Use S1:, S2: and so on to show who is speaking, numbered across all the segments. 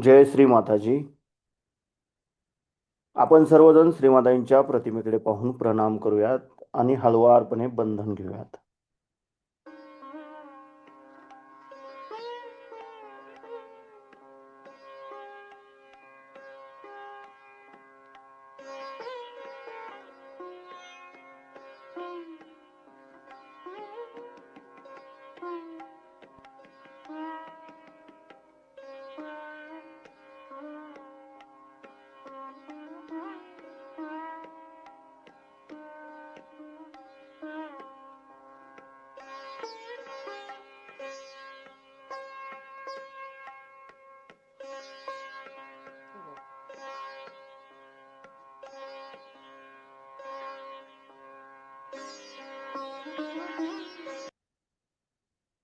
S1: जय श्री माताजी. आपण सर्वजण श्रीमातांच्या प्रतिमेकडे पाहून प्रणाम करूयात आणि हळुवारपणे बंधन घेऊयात.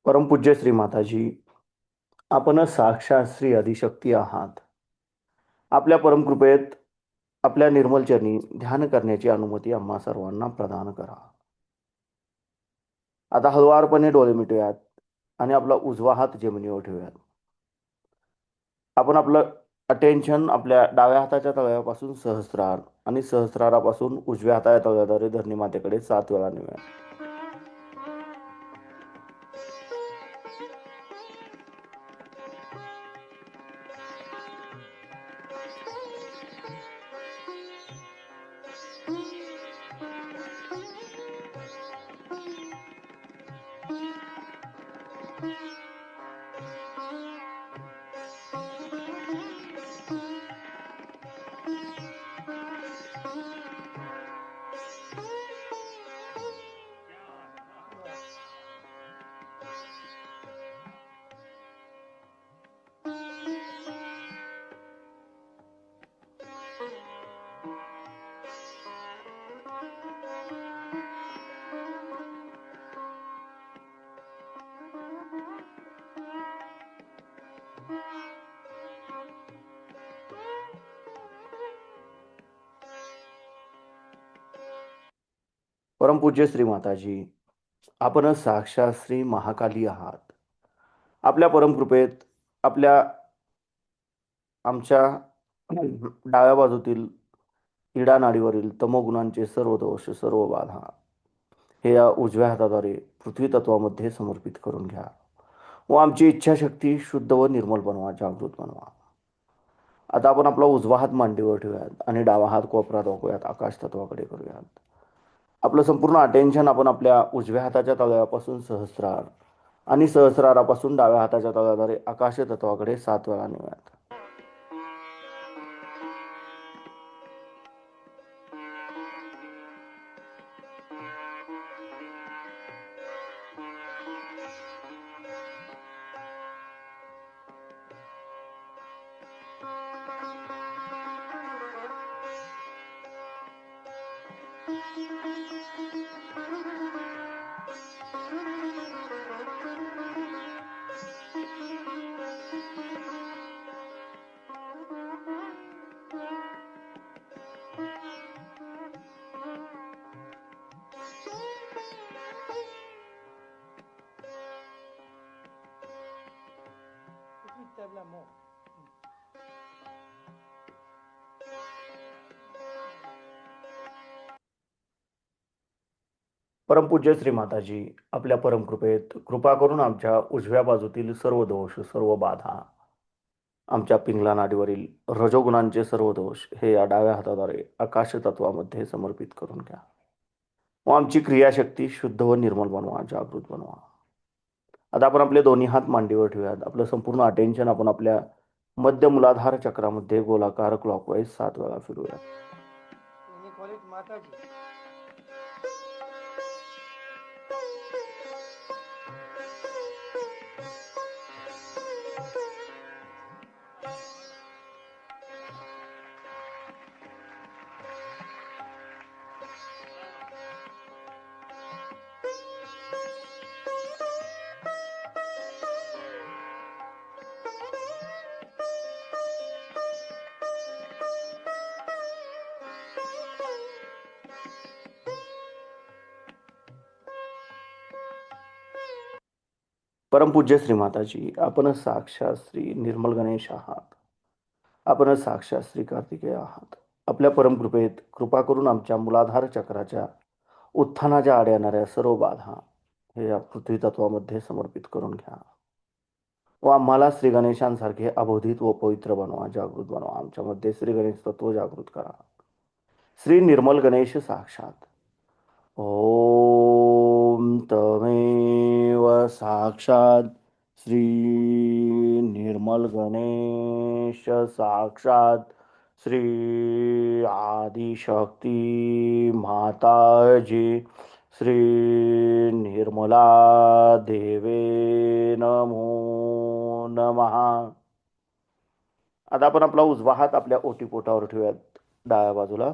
S1: परमपूज्य श्री माताजी, आपण साक्षात श्री आदिशक्ती आहात. आपल्या परमकृपेत आपल्या निर्मल चरणी ध्यान करण्याची अनुमती आम्हा सर्वांना प्रदान करा. आता हळुवारपणे डोळे मिटूयात आणि आपला उजवा हात जमिनीवर ठेवूयात. आपण आपलं अटेन्शन आपल्या डाव्या हाताच्या तळव्यापासून सहस्रार आणि सहस्रारापासून उजव्या हाताच्या तळव्याद्वारे धरणी मातेकडे 7 वेळा नेऊया. परमपूज्य श्री माताजी, आपण साक्षात श्री महाकाली आहात. आपल्या परमकृपेत आपल्या आमच्या डाव्या बाजूतील इडा नाडीवरील तमोगुणांचे सर्व दोष, सर्व बाधा हे या उजव्या हाताद्वारे पृथ्वी तत्वामध्ये समर्पित करून घ्या व आमची इच्छाशक्ती शुद्ध व निर्मल बनवा, जागृत बनवा. आता आपण आपला उजवा हात मांडीवर ठेवूयात आणि डावा हात कोपरात वाकूयात, आकाश तत्वाकडे करूयात. आपलं संपूर्ण अटेन्शन आपण आपल्या उजव्या हाताच्या तळव्यापासून सहस्रार आणि सहस्रारापासून डाव्या हाताच्या तळव्याद्वारे आकाश तत्वाकडे 7 वेळा नेऊयात. परमपूज्य श्री माताजी, आपल्या परमकृपेत कृपा करून आमच्या उजव्या बाजूतील सर्व दोष, सर्व बाधा, आमच्या पिंगला नाडीवरील रजोगुणांचे सर्व दोष हे या डाव्या हाताद्वारे आकाश तत्वामध्ये समर्पित करून घ्या व आमची क्रियाशक्ती शुद्ध व निर्मल बनवा, जागृत बनवा. आता आपण आपले दोन्ही हात मांडीवर ठेवूयात. आपलं संपूर्ण अटेन्शन आपण आपल्या मध्य मूलाधार चक्रामध्ये गोलाकार क्लॉकवाईज 7 वेळा फिरूया. परमपूज्य श्री माताजी, आपण साक्षात श्री निर्मल गणेश आहात. आपण साक्षात श्री कार्तिकेय आहात. आपल्या परमकृपेत कृपा करून आमच्या मूलाधार चक्राच्या उत्थानाच्या आड येणाऱ्या सर्व बाधा हे या पृथ्वी तत्वामध्ये समर्पित करून घ्या व आम्हाला श्री गणेशांसारखे अबोधित व पवित्र बनवा, जागृत बनवा. आमच्यामध्ये श्री गणेश तत्व जागृत करा. श्री निर्मल गणेश साक्षात. ओम तमेव साक्षात श्री निर्मल गणेश साक्षात श्री आदिशक्ती माताजी श्री निर्मला देवे नमो नमः. आता आपण आपला उजवा हात आपल्या ओटीपोटावर ठेवूयात डाव्या बाजूला.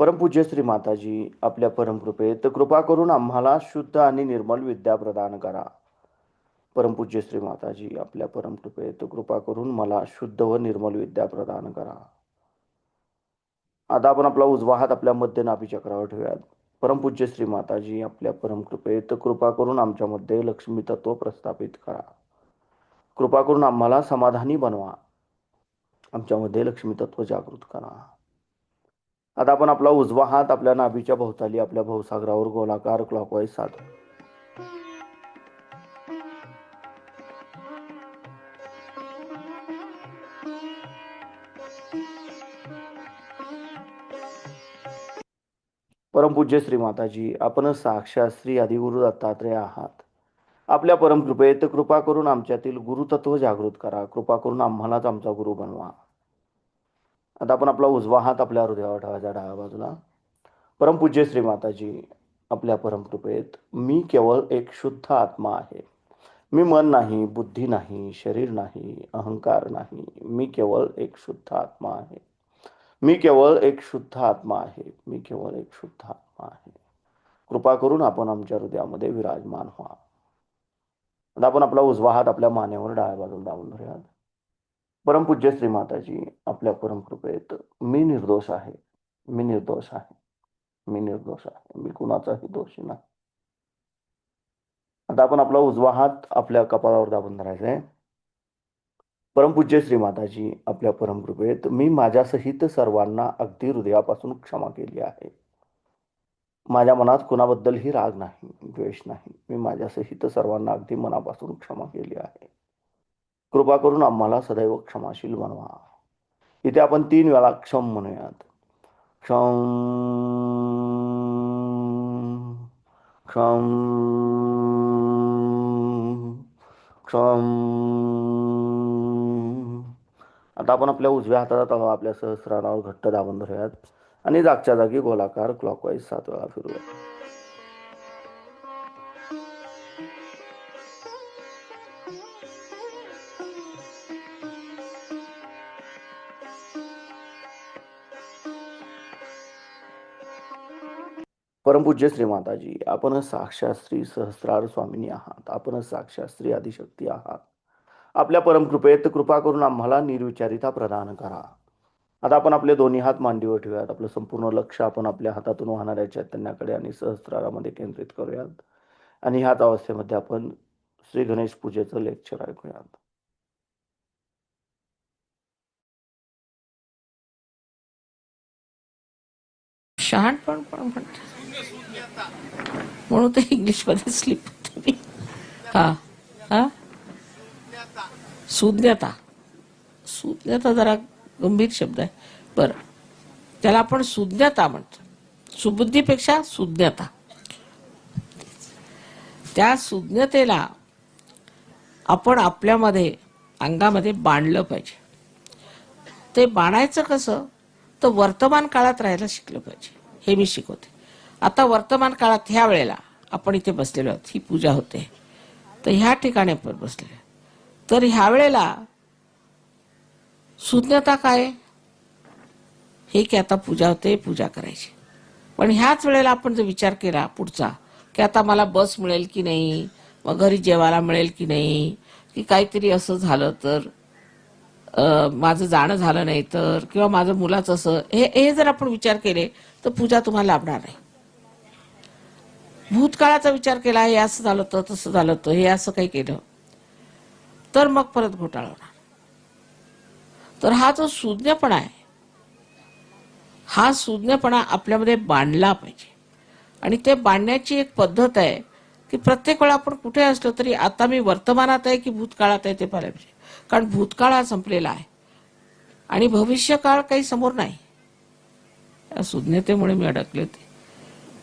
S1: परमपूज्य श्री माताजी, आपल्या परमकृपेत कृपा करून आम्हाला शुद्ध आणि निर्मल विद्या प्रदान करा. परमपूज्य श्री माताजी, आपल्या परमकृपेत कृपा करून मला शुद्ध व निर्मल विद्या प्रदान करा. आता आपण आपला उजवा हात आपल्या मध्य नाभी चक्रावर ठेवूयात. परमपूज्य श्री माताजी, आपल्या परमकृपेत कृपा करून आमच्यामध्ये लक्ष्मी तत्व प्रस्थापित करा. कृपा करून आम्हाला समाधानी बनवा. आमच्यामध्ये लक्ष्मी तत्व जागृत करा. आता आपण आपला उजवा हात आपल्या नाभीच्या भोवताली आपल्या भवसागरावर गोलाकार क्लॉकवाईज साधू. परमपूज्य श्री माताजी, आपण साक्षात श्री आदिगुरु दत्तात्रय आहात. आपल्या परमकृपेत कृपा करून आमच्यातील गुरुतत्व जागृत करा. कृपा करून आम्हालाच आमचा गुरु बनवा. आता आपण आपला उजवा हात आपल्या हृदयावर ठेवायचा डाव्या बाजूला. परमपूज्य श्री माताजी, आपल्या परमकृपेत मी केवळ एक शुद्ध आत्मा आहे. मी मन नाही, बुद्धी नाही, शरीर नाही, अहंकार नाही. मी केवळ एक शुद्ध आत्मा आहे. मी केवळ एक शुद्ध आत्मा आहे. मी केवळ एक शुद्ध आत्मा आहे. कृपा करून आपण आमच्या हृदयामध्ये विराजमान व्हा. आता आपण आपला उजवा हात आपल्या मानेवर डाव्या बाजूला दाबून धरूयात. परमपूज्य श्री माताजी, आपल्या परमकृपेत मी निर्दोष आहे. मी निर्दोष आहे. मी निर्दोष आहे. मी कुणाचाही दोषी नाही. आता आपण आपला उजवा हात आपल्या कपाळावर दाबून धरायचा आहे. परमपूज्य श्री माताजी, आपल्या परमकृपेत मी माझ्यासहित सर्वांना अगदी हृदयापासून क्षमा केली आहे. माझ्या मनात कुणाबद्दलही राग नाही, द्वेष नाही. मी माझ्यासहित सर्वांना अगदी मनापासून क्षमा केली आहे. कृपा करून आम्हाला सदैव क्षमाशील बनवा. इथे आपण 3 वेळा क्षम म्हणूयात. क्षम क्षम क्षम. आता आपण आपल्या उजव्या हाताचा तळवा आपल्या सहस्रारावर घट्ट दाबून धरूयात आणि जागच्या जागी गोलाकार क्लॉकवाईज 7 वेळा फिरूयात. परमपूज्य श्री माताजी, आपण साक्षात श्री सहस्रार स्वामिनी आहात. आपण साक्षात श्री आदिशक्ती आहात. आपल्या परमकृपेत कृपा करून आम्हाला निर्विचारिता प्रदान करा. आता आपण आपले दोन्ही हात मांडीवर ठेवूयात. आपलं संपूर्ण लक्ष आपण आपल्या हातातून वाहणाऱ्या चैतन्याकडे आणि सहस्रारामध्ये केंद्रित करूयात आणि ह्याच अवस्थेमध्ये आपण श्री गणेश पूजेचं लेक्चर ऐकूयात.
S2: शहाणपण पण म्हणतात म्हणून ते इंग्लिश मध्ये स्लिप होते. हा हा सुज्ञता. सुज्ञता जरा गंभीर शब्द आहे. बरं, त्याला आपण सुज्ञता म्हणतो. सुबुद्धीपेक्षा सुज्ञता. त्या सुज्ञतेला आपण आपल्यामध्ये अंगामध्ये बांधलं पाहिजे. ते बाणायचं कसं, तर वर्तमान काळात राहायला शिकलं पाहिजे. हे मी शिकवते. आता वर्तमान काळात ह्या वेळेला आपण इथे बसलेलो आहोत. ही पूजा होते तर ह्या ठिकाणी आपण बसलेलो. तर ह्या वेळेला सुज्ञता काय, हे की आता पूजा होते, पूजा करायची. पण ह्याच वेळेला आपण जर विचार केला पुढचा, की आता मला बस मिळेल की नाही, मग घरी जेवायला मिळेल की नाही, की काहीतरी असं झालं तर माझं जाणं झालं नाही तर, किंवा माझं मुलाचं असं, हे जर आपण विचार केले तर पूजा तुम्हाला लाभणार नाही. भूतकाळाचा विचार केला, हे असं झालं तर, तसं झालं तर, हे असं काही केलं तर मग परत घोटाळा होणार. तर हा जो सुज्ञपणा आहे, हा सुज्ञपणा आपल्यामध्ये बांधला पाहिजे. आणि ते बांधण्याची एक पद्धत आहे की प्रत्येक वेळा आपण कुठे असलो तरी आता मी वर्तमानात आहे की भूतकाळात आहे ते पाहायला पाहिजे. कारण भूतकाळ हा संपलेला आहे आणि भविष्यकाळ काही समोर नाही. या सुज्ञतेमुळे मी अडकले होते.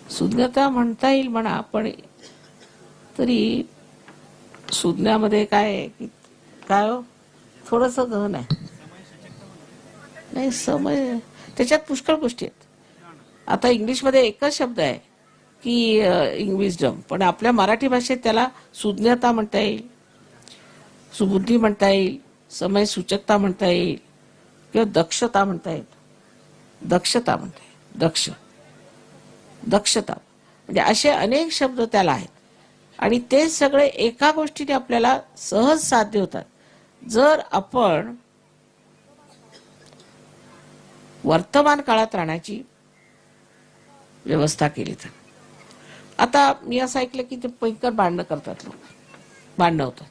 S2: सुज्ञता म्हणता येईल म्हणा, पण तरी सुज्ञामध्ये काय आहे की काय हो, थोडस गहन आहे. नाही, समय त्याच्यात पुष्कळ गोष्टी आहेत. आता इंग्लिशमध्ये एकच शब्द आहे की विजडम, पण आपल्या मराठी भाषेत त्याला सुज्ञता म्हणता येईल, सुबुद्धी म्हणता येईल, समय सूचकता म्हणता येईल किंवा दक्षता म्हणता येईल. दक्षता म्हणता येईल, दक्षता म्हणजे असे अनेक शब्द त्याला आहेत. आणि ते सगळे एका गोष्टीने आपल्याला सहज साध्य होतात जर आपण वर्तमान काळात राहण्याची व्यवस्था केली तर. आता मी असं ऐकलं की ते भयंकर भांडणं करतात लोक. भांडणं होतात.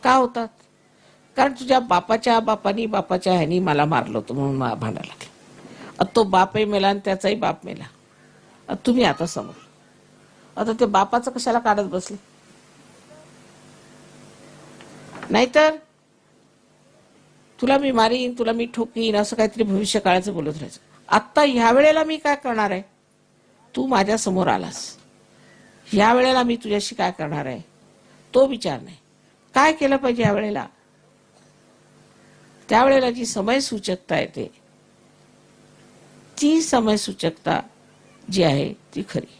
S2: का होतात? कारण तुझ्या बापाच्या बापानी बापाच्या ह्यानी मला मारलं होतं म्हणून भांडायला लागले. आता तो बापही मेला आणि त्याचाही बाप मेला. आता तुम्ही आता समोर, आता ते बापाचं कशाला काढत बसले? नाहीतर तुला मी मारीन, तुला मी ठोकीन, असं काहीतरी भविष्य काळाचं बोलत राहायचं. आत्ता ह्या वेळेला मी काय करणार आहे? तू माझ्या समोर आलास, ह्या वेळेला मी तुझ्याशी काय करणार आहे तो विचार नाही. काय केलं पाहिजे ह्या वेळेला? त्यावेळेला जी समय सूचकता येते, ती समय सूचकता जी आहे ती खरी.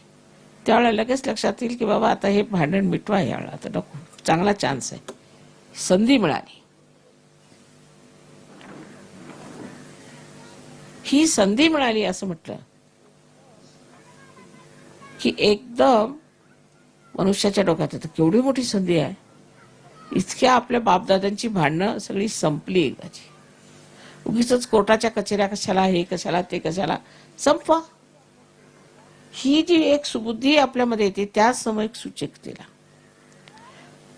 S2: त्यावेळेला लगेच लक्षात येईल की बाबा आता हे भांडण मिटवा, यावेळेला आता नको, चांगला चान्स आहे, संधी मिळाली. ही संधी मिळाली असं म्हटलं की एकदम मनुष्याच्या डोक्यात येतं केवढी मोठी संधी आहे. इतक्या आपल्या बापदादांची भांडणं सगळी संपली एकदाची. उगीच कोर्टाच्या कचेऱ्या कशाला, हे कशाला, ते कशाला, संपवा. ही जी एक सुबुद्धी आपल्यामध्ये येते त्या समयक सूचकतेला,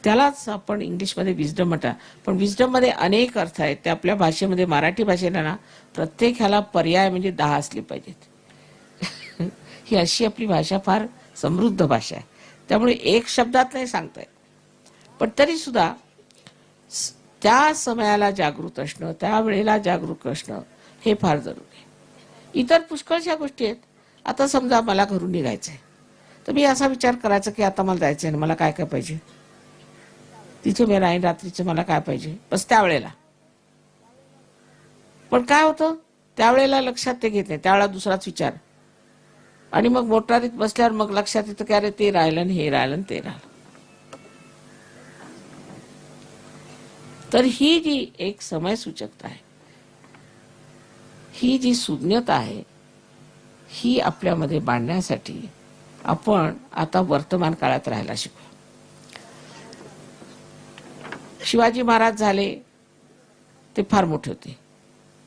S2: त्यालाच आपण इंग्लिशमध्ये विजडम म्हणतात. पण विजडम मध्ये अनेक अर्थ आहेत. ते आपल्या भाषेमध्ये, मराठी भाषेला ना, प्रत्येक ह्याला पर्याय म्हणजे 10 असले पाहिजेत. ही अशी आपली भाषा फार समृद्ध भाषा आहे. त्यामुळे एक शब्दात नाही सांगता येत. पण तरी सुद्धा त्या समयाला जागृत असणं, त्या वेळेला जागरूक असणं हे फार जरुरी आहे. इतर पुष्कळशा गोष्टी आहेत. आता समजा मला घरून निघायचंय, तर मी असा विचार करायचा की आता मला जायचंय आणि मला काय काय पाहिजे, तिथे मी राहीन, रात्रीचं मला काय पाहिजे, बस त्यावेळेला. पण काय होतं, त्यावेळेला लक्षात ते घेत नाही, त्यावेळेला दुसराच विचार. आणि मग मोटारीत बसल्यावर मग लक्षात येतं की अरे ते राहिलं, हे राहिलं, ते राहिलं. तर ही जी एक समय सूचकता आहे, ही जी सुज्ञता आहे, ही आपल्यामध्ये बांधण्यासाठी आपण आता वर्तमान काळात राहायला शिकू. शिवाजी महाराज झाले ते फार मोठे होते,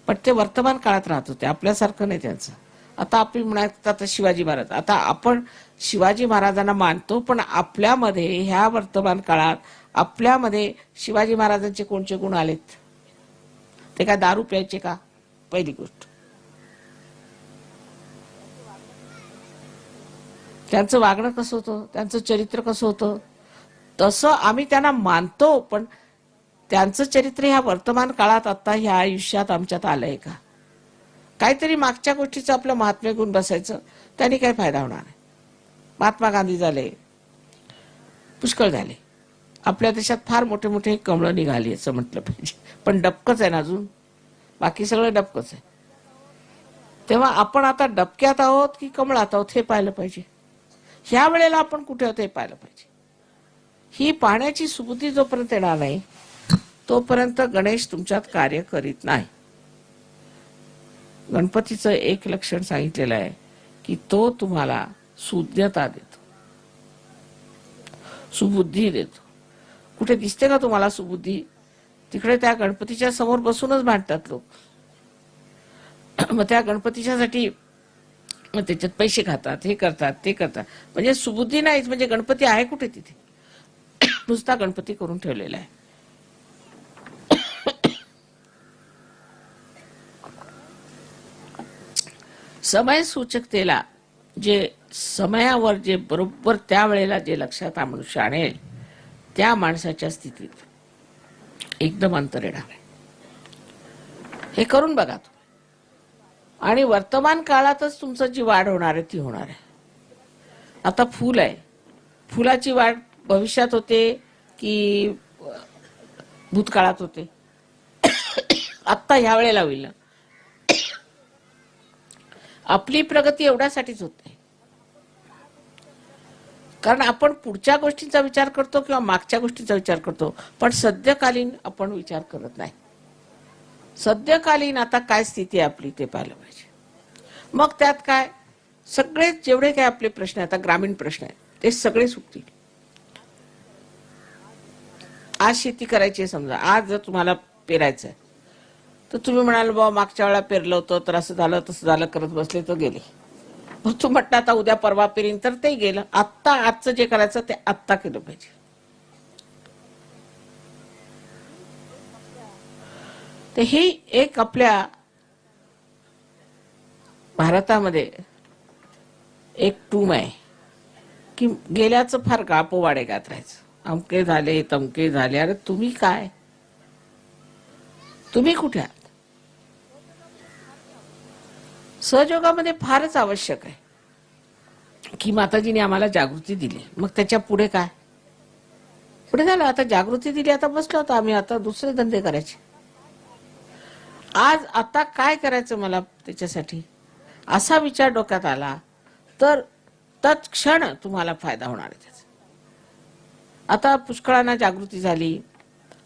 S2: पण ते वर्तमान काळात राहत होते, आपल्यासारखं नाही त्यांचं. आता आपण म्हणायचं आता शिवाजी महाराज, आता आपण शिवाजी महाराजांना मानतो, पण आपल्यामध्ये ह्या वर्तमान काळात आपल्यामध्ये शिवाजी महाराजांचे कोणते गुण आलेत? ते काय दारू प्यायचे का? पहिली गोष्ट. त्यांचं वागणं कसं होतं, त्यांचं चरित्र कसं होतं, तसं आम्ही त्यांना मानतो, पण त्यांचं चरित्र ह्या वर्तमान काळात आता ह्या आयुष्यात आमच्यात आलंय का? काहीतरी मागच्या गोष्टीचं आपलं महात्म्य गुण बसायचं, त्यांनी काही फायदा होणार नाही. महात्मा गांधी झाले, पुष्कळ झाले, आपल्या देशात फार मोठे मोठे कमळं निघाली असं म्हटलं पाहिजे, पण डबकच आहे ना अजून, बाकी सगळं डबकच आहे. तेव्हा आपण आता डबक्यात आहोत की कमळात आहोत हे पाहिलं पाहिजे. ह्या वेळेला आपण कुठे आहोत हे पाहिलं पाहिजे. ही पाहण्याची सुबुद्धी जोपर्यंत येणार नाही तोपर्यंत गणेश तुमच्यात कार्य करीत नाही. गणपतीचं एक लक्षण सांगितलेलं आहे की तो तुम्हाला सुज्ञता देतो, सुबुद्धी देतो. कुठे दिसते का तुम्हाला सुबुद्धी? तिकडे त्या गणपतीच्या समोर बसूनच भांडतात लोक. मग त्या गणपतीच्यासाठी मग त्याच्यात पैसे खातात, हे करतात, ते करतात. म्हणजे सुबुद्धी नाहीच, म्हणजे गणपती आहे कुठे तिथे? नुसता गणपती करून ठेवलेला आहे. समय सूचकतेला जे समयावर जे बरोबर त्यावेळेला जे लक्षात मनुष्य आणेल त्या माणसाच्या स्थितीत एकदम अंतर येणार आहे. हे करून बघा तुम्ही. आणि वर्तमान काळातच तुमचं जी वाढ होणार आहे ती होणार आहे. आता फूल आहे, फुलाची वाढ भविष्यात होते की भूतकाळात होते? आत्ता ह्या वेळेला होईल ना. आपली प्रगती एवढ्यासाठीच होत नाही कारण आपण पुढच्या गोष्टींचा विचार करतो किंवा मागच्या गोष्टीचा विचार करतो, पण सद्यकालीन आपण विचार करत नाही. सद्यकालीन आता काय स्थिती आहे आपली ते पाहिलं पाहिजे. मग त्यात काय सगळे जेवढे काय आपले प्रश्न आहेत, आता ग्रामीण प्रश्न आहेत ते सगळे सुटतील. आज शेती करायची आहे समजा, आज जर तुम्हाला पेरायचं आहे तर तुम्ही म्हणाल बाबा मागच्या वेळा पेरलं होतं तर असं झालं तसं झालं करत बसले तर गेले. मग तू म्हटलं आता उद्या परवा पेरीन तर ते गेलं. आत्ता आजचं जे करायचं ते आत्ता केलं पाहिजे. तर ही एक आपल्या भारतामध्ये एक टूम आहे की गेल्याचं फार गापोवाडे गात राहायचं. अमके झाले तमके झाले. अरे तुम्ही काय, तुम्ही कुठे आहात? सहयोगामध्ये फारच आवश्यक आहे की माताजीने आम्हाला जागृती दिली. मग त्याच्या पुढे काय? पुढे झालं आता जागृती दिली, आता बसलो होतो आम्ही, आता दुसरे धंदे करायचे. आज आता काय करायचं मला त्याच्यासाठी असा विचार डोक्यात आला तर तत्क्षण तुम्हाला फायदा होणार आहे त्याचा. आता पुष्कळांना जागृती झाली,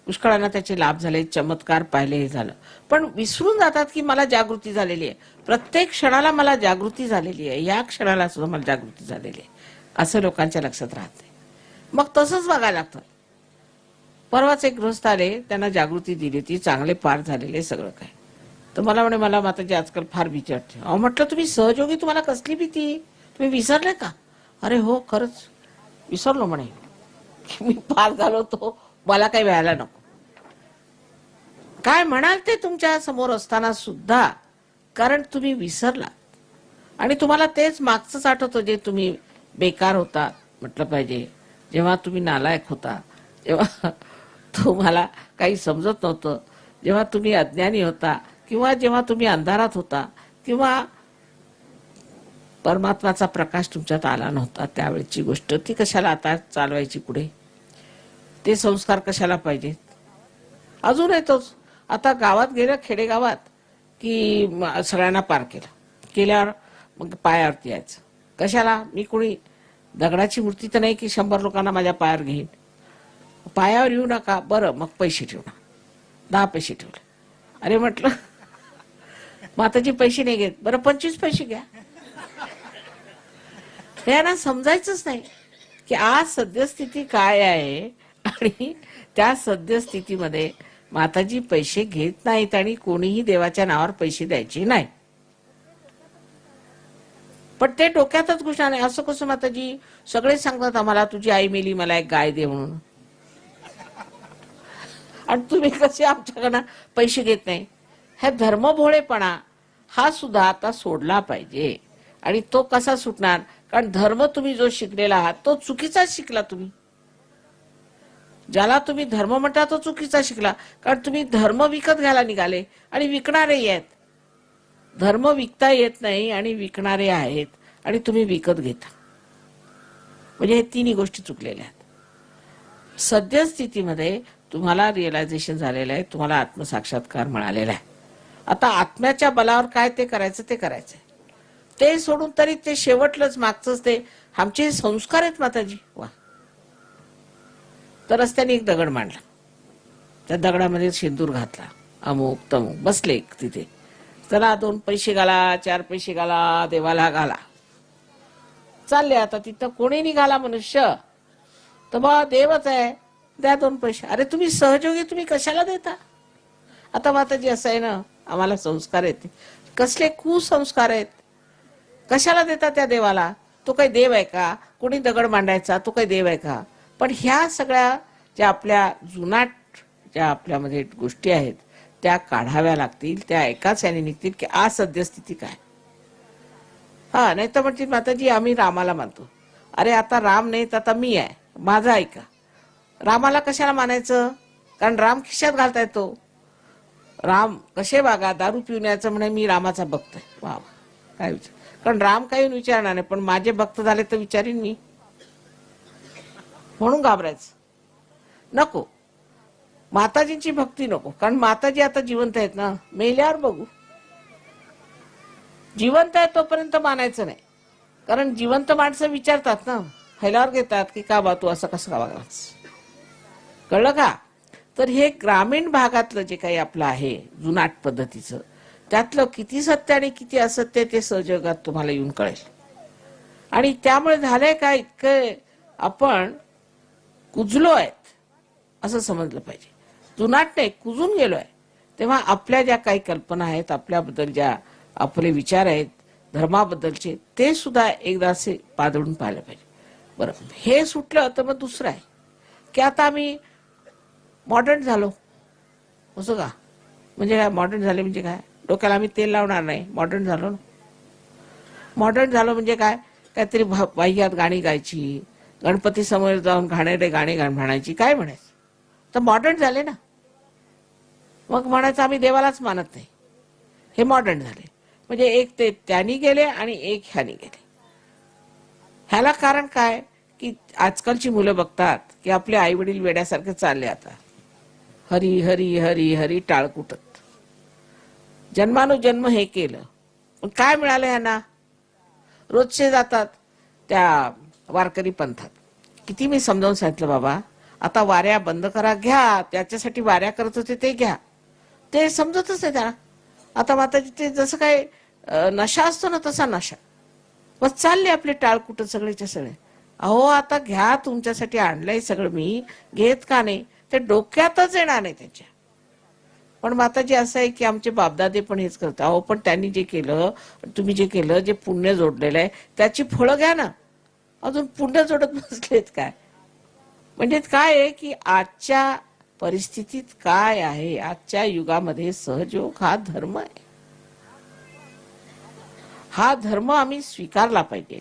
S2: पुष्कळांना त्याचे लाभ झाले, चमत्कार पाहिले, हे झालं. पण विसरून जातात की मला जागृती झालेली आहे. प्रत्येक क्षणाला मला जागृती झालेली आहे, या क्षणाला सुद्धा मला जागृती झालेली आहे असं लोकांच्या लक्षात राहत नाही. मग तसंच बघायला लागतं. परवाच एक गृहस्थ आले, त्यांना जागृती दिली, ती चांगले पार झालेले सगळं काय. तर मला म्हणे मला माताजी आजकाल फार भीती वाटते. अहो म्हटलं तुम्ही सहयोगी, तुम्हाला कसली भीती? तुम्ही विसरले का? अरे हो खरंच विसरलो म्हणे, मी पार झालो तो मला काही व्हायला नको. काय म्हणाल ते तुमच्या समोर असताना सुद्धा, कारण तुम्ही विसरला आणि तुम्हाला तेच मागचंच आठवतं जे तुम्ही बेकार होता म्हटलं पाहिजे, जेव्हा तुम्ही नालायक होता, जेव्हा तुम्हाला काही समजत नव्हतं, जेव्हा तुम्ही अज्ञानी होता किंवा जेव्हा तुम्ही अंधारात होता किंवा परमात्माचा प्रकाश तुमच्यात आला नव्हता, त्यावेळची गोष्ट ती कशाला आता चालवायची पुढे? ते संस्कार कशाला पाहिजेत? अजून येतोच. आता गावात गेलं, खेडेगावात की सगळ्यांना पार केल्यावर मग पायावरती यायचं. कशाला? मी कोणी दगडाची मूर्ती तर नाही की 100 लोकांना माझ्या पायावर घेईन. पायावर येऊ नका, बरं मग पैसे ठेवणार, 10 पैसे ठेवले. अरे म्हटलं माताजी पैसे नाही घेत, बरं 25 पैसे घ्या. यांना समजायचंच नाही की आज सद्यस्थिती काय आहे आणि त्या सद्यस्थितीमध्ये माताजी पैसे घेत नाहीत आणि कोणीही देवाच्या नावावर पैसे द्यायचे नाही. पण ते डोक्यातच घुसणार नाही. असं कसं माताजी? सगळे सांगतात आम्हाला तुझी आई मेली, मला एक गाय दे म्हणून, आणि तुम्ही कसे आमच्याकडनं पैसे घेत नाही? हा धर्मभोळेपणा हा सुद्धा आता सोडला पाहिजे. आणि तो कसा सुटणार? कारण धर्म तुम्ही जो शिकलेला आहात तो चुकीचाच शिकला. तुम्ही ज्याला तुम्ही धर्म म्हणता तो चुकीचा शिकला, कारण तुम्ही धर्म विकत घ्यायला निघाले आणि विकणारे आहेत. धर्म विकता येत नाही आणि विकणारे आहेत आणि तुम्ही विकत घेता. म्हणजे हे तिन्ही गोष्टी चुकलेल्या आहेत. सद्यस्थितीमध्ये तुम्हाला रिअलायझेशन झालेलं आहे, तुम्हाला आत्मसाक्षात्कार मिळालेला आहे. आता आत्म्याच्या बलावर काय ते करायचं ते करायचंय. ते सोडून तरी ते शेवटलंच मागचंच ते आमचे संस्कार आहेत माताजी. वा. तर रस्त्याने एक दगड मांडला, त्या दगडामध्ये शेंदूर घातला, अमुक तमुक, बसले तिथे. चला 2 पैसे घाला, 4 पैसे घाला, देवाला घाला, चालले. आता तिथं कोणी निघाला मनुष्य तर बा देवच आहे, द्या 2 पैसे. अरे तुम्ही सहयोगी, तुम्ही कशाला देता? आता माताजी असं आहे ना, आम्हाला संस्कार येते. कसले कुसंस्कार आहेत? कशाला देता त्या देवाला? तो काही देव आहे का? कोणी दगड मांडायचा तो काही देव आहे का? पण ह्या सगळ्या ज्या आपल्या जुनाट ज्या आपल्यामध्ये गोष्टी आहेत त्या काढाव्या लागतील. त्या एकाच याने निघतील की आज सद्यस्थिती काय. हा, नाही तर म्हणते माताजी आम्ही रामाला मानतो. अरे आता राम नाही तर आता मी आहे, माझं ऐका. रामाला कशाला मानायचं? कारण राम खिशात घालता येतो. राम कसे वागा, दारू पिऊन यायचं म्हणे मी रामाचा भक्त आहे. वा वा, काय विचार. कारण राम काही विचारणार नाही, पण माझे भक्त झाले तर विचारीन मी, म्हणून घाबरायचं नको. माताजींची भक्ती नको, कारण माताजी आता जिवंत आहेत ना, मेल्यावर बघू. जिवंत आहे तोपर्यंत मानायचं नाही, कारण जिवंत माणसं विचारतात ना, फैलावर घेतात की का बा तू असं कसं का वागलास. कळलं का? तर हे ग्रामीण भागातलं जे काही आपलं आहे जुनाट पद्धतीचं, त्यातलं किती सत्य आणि किती असत्य ते सहजगात तुम्हाला येऊन कळेल. आणि त्यामुळे झालंय का, इतकं आपण कुजलो आहेत असं समजलं पाहिजे. जुनाट नाही, कुजून गेलोय. तेव्हा आपल्या ज्या काही कल्पना आहेत, आपल्याबद्दल ज्या आपले विचार आहेत धर्माबद्दलचे, ते सुद्धा एकदा असे पादळून पाहिलं पाहिजे. बरं, हे सुटलं तर मग दुसरं आहे की आता आम्ही मॉडर्न झालो. असं का? म्हणजे काय मॉडर्न झाले म्हणजे काय? डोक्याला आम्ही तेल लावणार नाही, मॉडर्न झालो ना. मॉडर्न झालो म्हणजे काय? काहीतरी वाह्यात गाणी गायची, गणपती समोर जाऊन घाणेरडे गाणे म्हणायची, काय म्हणायचं? तर मॉडर्न झाले ना. मग म्हणायचं आम्ही देवालाच मानत नाही, हे मॉडर्न झाले. म्हणजे एक ते त्यांनी गेले आणि एक ह्यानी गेले. ह्याला कारण काय की आजकालची मुलं बघतात की आपले आई वडील वेड्यासारखे चालले आता, हरी हरी हरी हरी टाळ कुटत जन्मानुजन्म हे केलं. पण काय मिळालं ह्यांना? रोजचे जातात त्या वारकरी पंथात. किती मी समजावून सांगितलं बाबा, आता वाऱ्या बंद करा, घ्या त्याच्यासाठी वाऱ्या करत होते ते घ्या. ते समजतच नाही त्यांना. आता माताजी ते जसं काय नशा असतो ना तसा नशा. बस चालले आपले टाळकुट सगळेच्या सगळे. अहो आता घ्या, तुमच्यासाठी आणलंय सगळं मी, घेत का नाही? ते डोक्यातच येणार नाही त्यांच्या. पण माताजी असं आहे की आमचे बापदादे पण हेच करतात. अहो पण त्यांनी जे केलं, तुम्ही जे केलं, जे पुण्य जोडलेलं आहे त्याची फळं घ्या ना. अजून पुण्य जोडत बसलेत काय? म्हणजे काय आहे की आजच्या परिस्थितीत काय आहे, आजच्या युगामध्ये सहयोग हा धर्म आहे. हा धर्म आम्ही स्वीकारला पाहिजे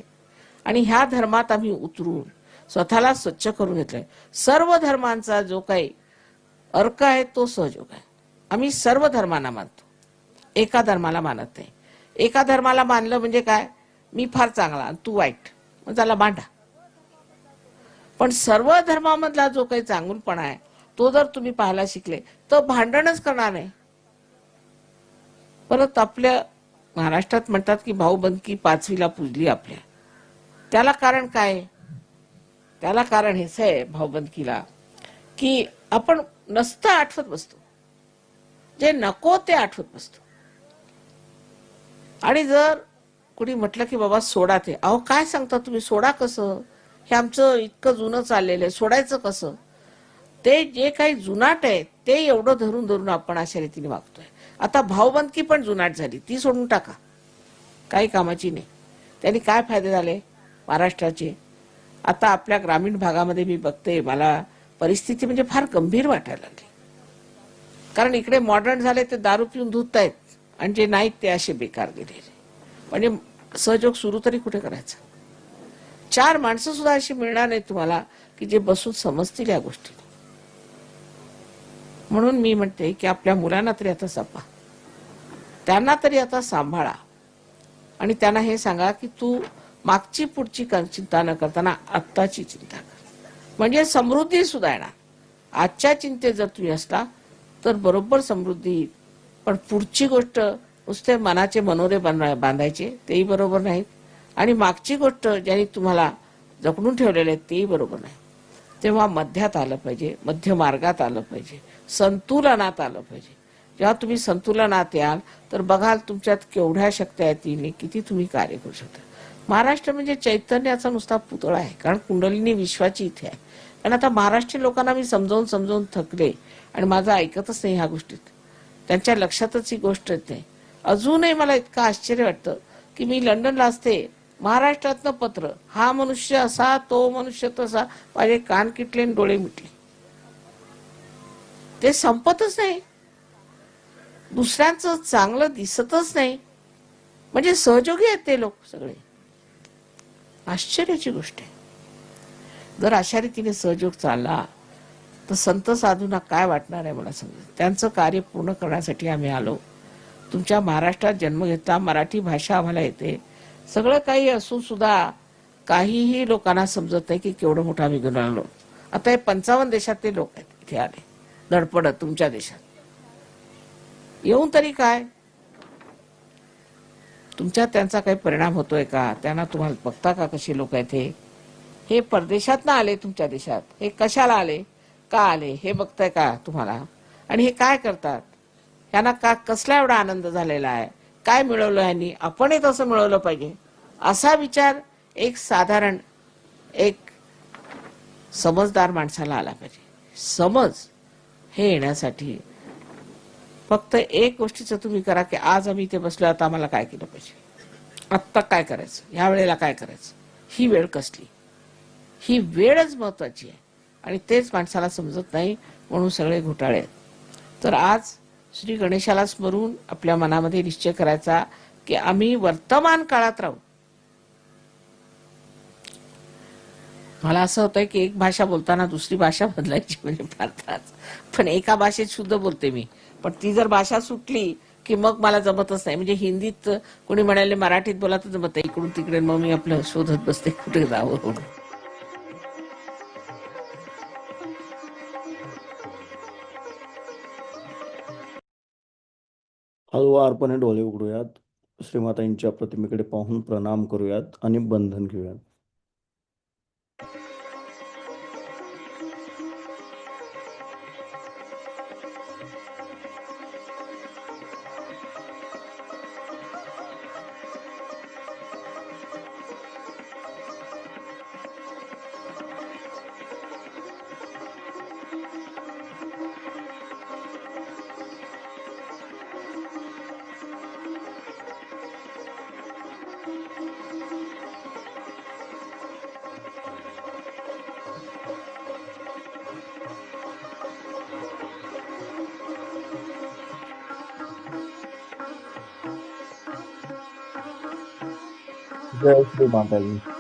S2: आणि ह्या धर्मात आम्ही उतरून स्वतःला स्वच्छ करून घेतलंय. सर्व धर्मांचा जो काही अर्क आहे तो सहयोग आहे. आम्ही सर्व धर्मांना मानतो, एका धर्माला मानत नाही. एका धर्माला मानलं म्हणजे काय, मी फार चांगला आणि तू वाईट, मग त्याला भांडा. पण सर्व धर्मामधला जो काही चांगुलपणा आहे तो जर तुम्ही पाहायला शिकले तर भांडणच करणार नाही. परत आपल्या महाराष्ट्रात म्हणतात की भाऊबंदकी पाचवीला पूजली आपल्या. त्याला कारण काय? त्याला कारण हेच आहे भाऊबंदकीला की आपण नसतं आठवत बसतो, जे नको ते आठवत बसतो. आणि जर कुणी म्हटलं की बाबा सोडा ते, अहो काय सांगता तुम्ही, सोडा कसं? हे आमचं इतकं जुनं चाललेलं आहे, सोडायचं कसं? ते जे काही जुनाट आहे ते एवढं धरून धरून आपण अशा रीतीने वागतोय. आता भाऊबंदकी पण जुनाट झाली, ती सोडून टाका, काही कामाची नाही. त्यांनी काय फायदे झाले महाराष्ट्राचे? आता आपल्या ग्रामीण भागामध्ये मी बघते, मला परिस्थिती म्हणजे फार गंभीर वाटायला लागली. कारण इकडे मॉडर्न झाले ते दारू पिऊन धुत आहेत आणि जे नाहीत ते असे बेकार गेलेले. म्हणजे सहयोग सुरू तरी कुठे करायचा? चार माणसं सुद्धा अशी मिळणार नाही तुम्हाला की जे बसून समजतील या गोष्टी. म्हणून मी म्हणते की आपल्या मुलांना तरी आता जपा, त्यांना तरी आता सांभाळा आणि त्यांना हे सांगा की तू मागची पुढची चिंता न करताना आत्ताची चिंता कर, म्हणजे समृद्धी सुद्धा येणार. आजच्या चिंतेत जर तुम्ही असला तर बरोबर समृद्धी येईल. पण पुढची गोष्ट नुसते मनाचे मनोरे बांधायचे तेही बरोबर नाहीत आणि मागची गोष्ट ज्यांनी तुम्हाला जपणून ठेवलेले आहेत तेही बरोबर नाही. तेव्हा मध्यात आलं पाहिजे, मध्य मार्गात आलं पाहिजे, संतुलनात आलं पाहिजे. जेव्हा तुम्ही संतुलनात याल तर बघाल तुमच्यात केवढ्या शक्त्या आहेत, किती तुम्ही कार्य करू शकता. महाराष्ट्र म्हणजे चैतन्याचा नुसता पुतळा आहे, कारण कुंडलिनी विश्वाची इथे आहे. कारण आता महाराष्ट्रीय लोकांना मी समजावून समजावून थकले आणि माझं ऐकतच नाही ह्या गोष्टीत. त्यांच्या लक्षातच ही गोष्ट येत नाही. अजूनही मला इतकं आश्चर्य वाटतं की मी लंडनला असते, महाराष्ट्रातनं पत्र, हा मनुष्य असा, तो मनुष्य तसा, माझे कान किटले आणि डोळे मिटले. ते संपतच नाही, दुसऱ्यांचं चांगलं दिसतच नाही. म्हणजे सहयोगी आहेत ते लोक सगळे. आश्चर्याची गोष्ट आहे. जर अशा रीतीने सहयोग चालला तर संत साधूंना काय वाटणार आहे मला समजा. त्यांचं कार्य पूर्ण करण्यासाठी आम्ही आलो. तुमच्या महाराष्ट्रात जन्म घेतला, मराठी भाषा आम्हाला येते, सगळं काही असून सुद्धा काहीही लोकांना समजत नाही की केवढं मोठं आम्ही घेऊन आलो. आता हे 55 देशातले लोक आहेत इथे आले धडपडत तुमच्या देशात येऊन. तरी काय तुमच्यात त्यांचा काही परिणाम होतोय का? त्यांना तुम्हाला बघता का कशी लोक आहेत हे परदेशात ना आले तुमच्या देशात, हे कशाला आले, का आले हे बघताय का तुम्हाला? आणि हे काय करतात, यांना का कसला एवढा आनंद झालेला आहे, काय मिळवलं यांनी, आपणही तसं मिळवलं पाहिजे असा विचार एक साधारण एक समजदार माणसाला आला पाहिजे. समज हे येण्यासाठी फक्त एक गोष्टीचं तुम्ही करा की आज आम्ही इथे बसलो, आता आम्हाला काय केलं पाहिजे, आत्ता काय करायचं, ह्या वेळेला काय करायचं, ही वेळ कसली, ही वेळच महत्वाची आहे. आणि तेच माणसाला समजत नाही म्हणून सगळे घोटाळे आहेत. तर आज श्री गणेशाला स्मरून आपल्या मनामध्ये निश्चय करायचा की आम्ही वर्तमान काळात राहू. मला असं होतंय की एक भाषा बोलताना दुसरी भाषा बदलायची म्हणजे फारच, पण एका भाषेत शुद्ध बोलते मी, पण ती जर भाषा सुटली की मग मला जमतच नाही. म्हणजे हिंदीत कोणी म्हणाले मराठीत बोला तर जमत नाही, इकडून तिकडे मग मी आपलं शोधत बसते कुठे जावं.
S1: हळूवार अर्पणे डोळे उघडूयात, श्रीमातांच्या प्रतिमेकडे पाहून प्रणाम करूयात आणि बंधन घेऊयात. जय श्री माताजी.